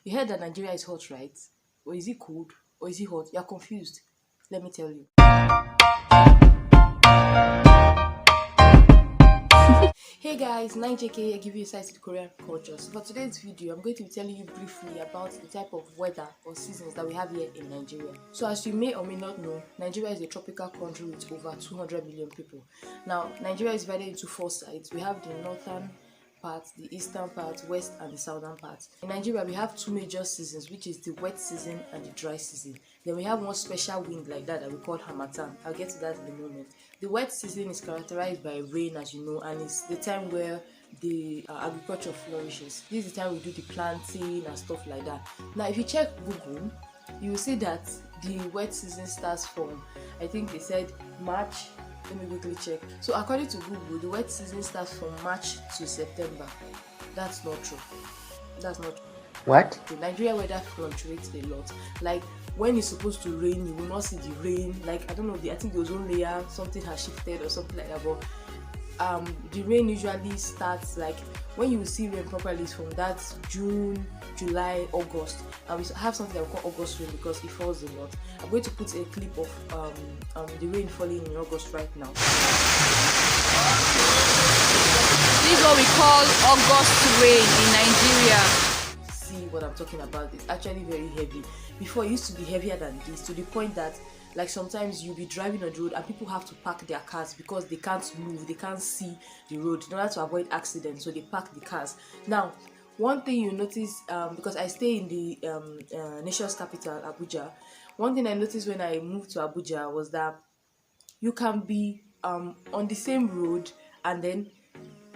You heard that Nigeria is hot, right? Or is it cold? Or is it hot? You're confused. Let me tell you. Hey guys, 9JK here, give you insights to Korean culture. So for today's video, I'm going to be telling you briefly about the type of weather or seasons that we have here in Nigeria. So as you may or may not know, Nigeria is a tropical country with over 200 million people. Now, Nigeria is divided into four sides. We have the northern part, the eastern part, west and the southern part. In Nigeria, we have two major seasons, which is the wet season and the dry season. Then we have one special wind like that we call Hamattan. I'll get to that in a moment. The wet season is characterized by rain, as you know, and it's the time where the agriculture flourishes. This is the time we do the planting and stuff like that. Now, if you check Google, you will see that the wet season starts from, I think they said March. Let me quickly check. So according to Google, the wet season starts from March to September. That's not true. That's not true. What? The Nigeria weather fluctuates a lot. Like when it's supposed to rain, you will not see the rain. Like I don't know, I think the ozone layer, something has shifted or something like that. But the rain usually starts like when you will see rain properly is from that June, July, August, and we have something that we call August rain because it falls a lot. I'm going to put a clip of the rain falling in August right now. This is what we call August rain in Nigeria. See what I'm talking about? It's actually very heavy. Before it used to be heavier than this, to the point that like sometimes you'll be driving on the road and people have to park their cars because they can't move, they can't see the road in order to avoid accidents, so they park the cars. Now, one thing you notice, because I stay in the nation's capital, Abuja, one thing I noticed when I moved to Abuja was that you can be on the same road and then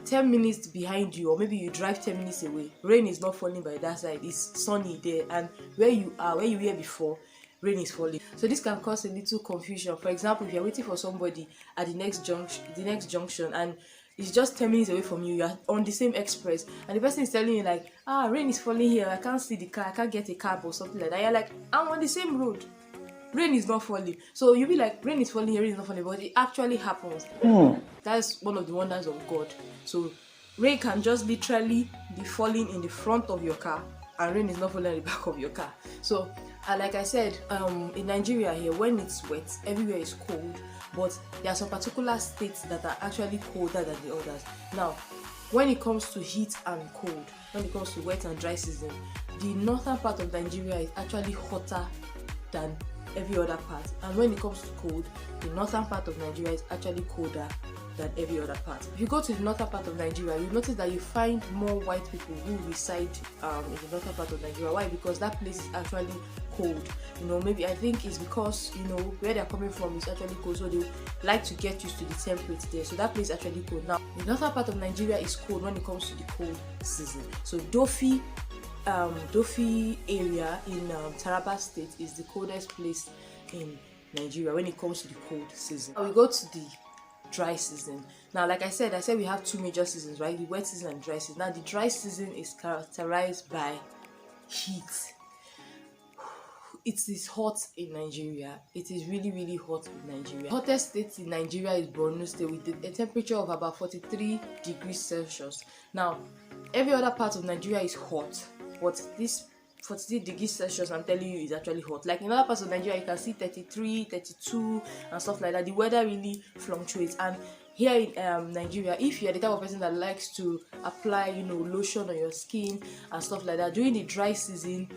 10 minutes behind you, or maybe you drive 10 minutes away, rain is not falling by that side, it's sunny there, and where you were before, rain is falling. So this can cause a little confusion. For example, if you're waiting for somebody at the next junction and it's just 10 minutes away from you, you're on the same express and the person is telling you like, rain is falling here, I can't see the car, I can't get a cab or something like that. You're like, I'm on the same road, rain is not falling. So you'll be like, rain is falling here, rain is not falling, but it actually happens. That's one of the wonders of God. So rain can just literally be falling in the front of your car and rain is not falling in the back of your car. So like I said, in Nigeria here, when it's wet, everywhere is cold, but there are some particular states that are actually colder than the others. Now, when it comes to heat and cold, when it comes to wet and dry season, the northern part of Nigeria is actually hotter than every other part, and when it comes to cold, the northern part of Nigeria is actually colder than every other part. If you go to the northern part of Nigeria, you notice that you find more white people who reside in the northern part of Nigeria. Why? Because that place is actually cold. Maybe I think it's because where they're coming from is actually cold, so they like to get used to the temperature there. So that place is actually cold. Now, the northern part of Nigeria is cold when it comes to the cold season. So Dofi area in Taraba State is the coldest place in Nigeria when it comes to the cold season. Now we go to the dry season. Now, like I said we have two major seasons, right? The wet season and dry season. Now, the dry season is characterized by heat. It is hot in Nigeria. It is really, really hot in Nigeria. The hottest state in Nigeria is Borno State with a temperature of about 43 degrees Celsius. Now, every other part of Nigeria is hot, but this 43 degrees Celsius, I'm telling you, is actually hot. Like in other parts of Nigeria, you can see 33, 32 and stuff like that. The weather really fluctuates. And here in Nigeria, if you're the type of person that likes to apply, lotion on your skin and stuff like that, during the dry season,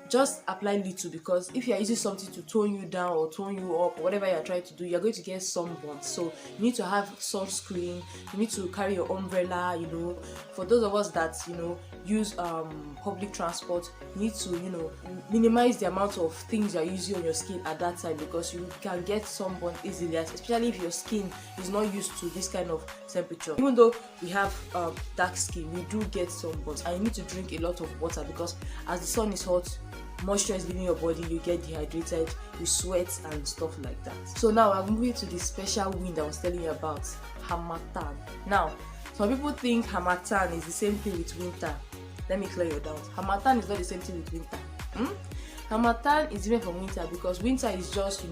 just apply little, because if you're using something to tone you down or tone you up or whatever you're trying to do, you're going to get sunburn. So you need to have sunscreen, you need to carry your umbrella. For those of us that use public transport, you need to minimize the amount of things you're using on your skin at that time, because you can get sunburn easily, especially if your skin is not used to this kind of temperature. Even though we have dark skin, we do get sunburns, and you need to drink a lot of water, because as the sun is hot, moisture is leaving your body, you get dehydrated, you sweat and stuff like that. So now I'm moving to the special wind I was telling you about, Hamattan. Now, some people think Hamattan is the same thing with winter. Let me clear your doubts. Hamattan is not the same thing with winter. Hamattan is different from winter, because winter is just,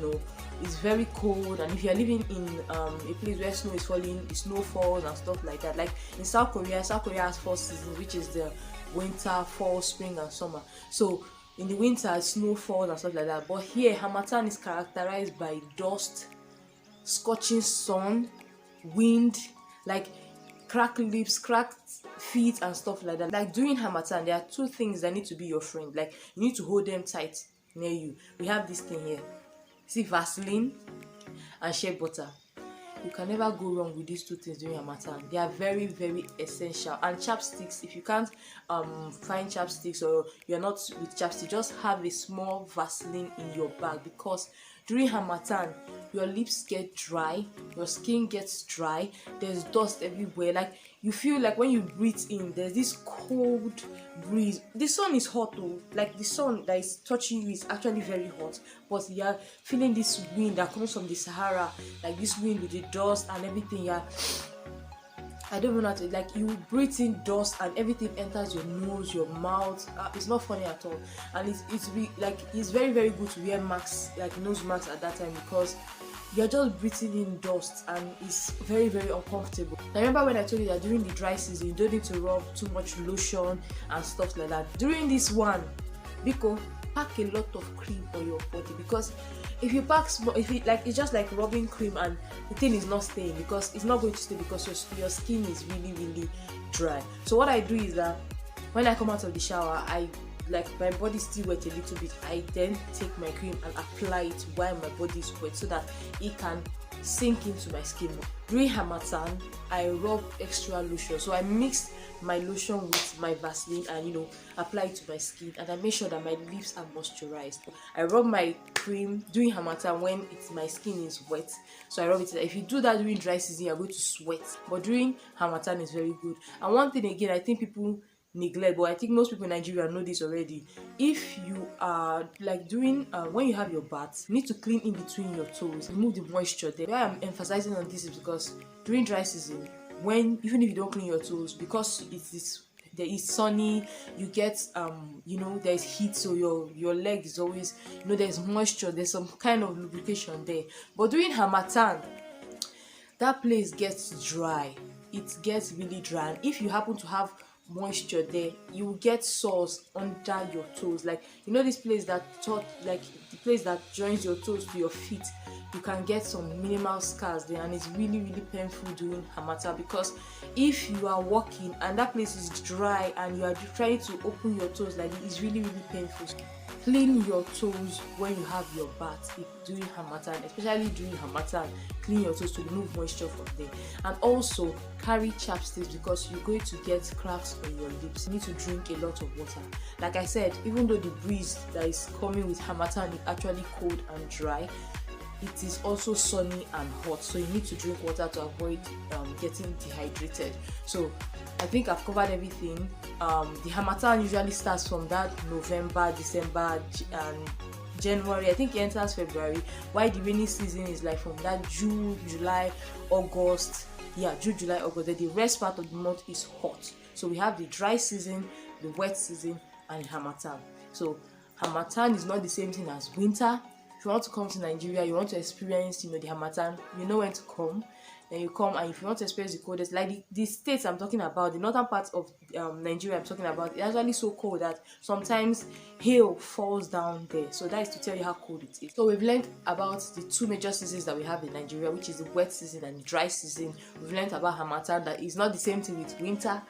it's very cold, and if you're living in a place where snow is falling, the snow falls and stuff like that. Like in South Korea has 4 seasons, which is the winter, fall, spring, and summer. So in the winter, snow falls and stuff like that. But here, Hamattan is characterized by dust, scorching sun, wind, like cracked lips, cracked feet, and stuff like that. Like during Hamattan, there are two things that need to be your friend. Like you need to hold them tight near you. We have this thing here. See, Vaseline and shea butter. You can never go wrong with these two things during Hamattan. They are very, very essential. And chapsticks, if you can't find chapsticks or you're not with chapsticks, just have a small Vaseline in your bag, because during Hamattan your lips get dry, your skin gets dry, there's dust everywhere. Like you feel like when you breathe in, there's this cold breeze. The sun is hot though, like the sun that is touching you is actually very hot, but you're feeling this wind that comes from the Sahara, like this wind with the dust and everything. Yeah, I don't know how to, like, you breathe in dust and everything enters your nose, your mouth. It's not funny at all. And it's very, very good to wear masks, like nose masks at that time, because you're just breathing in dust and it's very, very uncomfortable. I remember when I told you that during the dry season you don't need to rub too much lotion and stuff like that. During this one, Biko, pack a lot of cream on your body, because if you pack small, it's just like rubbing cream and the thing is not staying, because it's not going to stay, because your skin is really, really dry. So what I do is that when I come out of the shower, my body still wet a little bit, I then take my cream and apply it while my body is wet, so that it can sink into my skin. During Hamattan, I rub extra lotion, so I mix my lotion with my Vaseline and apply it to my skin, and I make sure that my lips are moisturized. I rub my cream during Hamattan when my skin is wet, so I rub it. If you do that during dry season, you're going to sweat, but during Hamattan is very good. And one thing again, I think people neglect, but I think most people in Nigeria know this already. If you are like doing when you have your bath, you need to clean in between your toes, remove the moisture there. Why I'm emphasizing on this is because during dry season, even if you don't clean your toes, because there is sunny, you get there's heat, so your leg is always, there's moisture, there's some kind of lubrication there. But during Hamattan, that place gets dry, it gets really dry, and if you happen to have moisture there, you will get sores under your toes. Like this place like the place that joins your toes to your feet, you can get some minimal scars there, and it's really, really painful during Hamattan, because if you are walking and that place is dry and you are trying to open your toes, like it's really, really painful. Clean your toes when you have your bath during Hamattan, especially during Hamattan. Clean your toes to remove moisture from there, and also carry chapsticks, because you're going to get cracks on your lips. You need to drink a lot of water. Like I said, even though the breeze that is coming with Hamattan is actually cold and dry, it is also sunny and hot, so you need to drink water to avoid getting dehydrated. So I think I've covered everything. The Hamattan usually starts from that November, December, and January. I think it enters February, while the rainy season is like from that June, July, August. June, July, August. Then the rest part of the month is hot. So we have the dry season, the wet season, and Hamattan. So Hamattan is not the same thing as winter. If you want to come to Nigeria, you want to experience, the Hamattan, you know when to come. Then you come, and if you want to experience the coldest, like the states I'm talking about, the northern parts of Nigeria I'm talking about, it's actually so cold that sometimes hail falls down there. So that is to tell you how cold it is. So we've learned about the two major seasons that we have in Nigeria, which is the wet season and the dry season. We've learned about Hamattan, that is not the same thing with winter,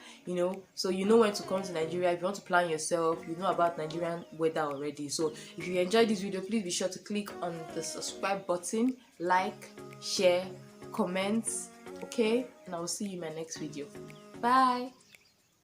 so you know when to come to Nigeria. If you want to plan yourself, you know about Nigerian weather already. So if you enjoyed this video, please be sure to click on the subscribe button, like, share, comments, okay, and I will see you in my next video. Bye.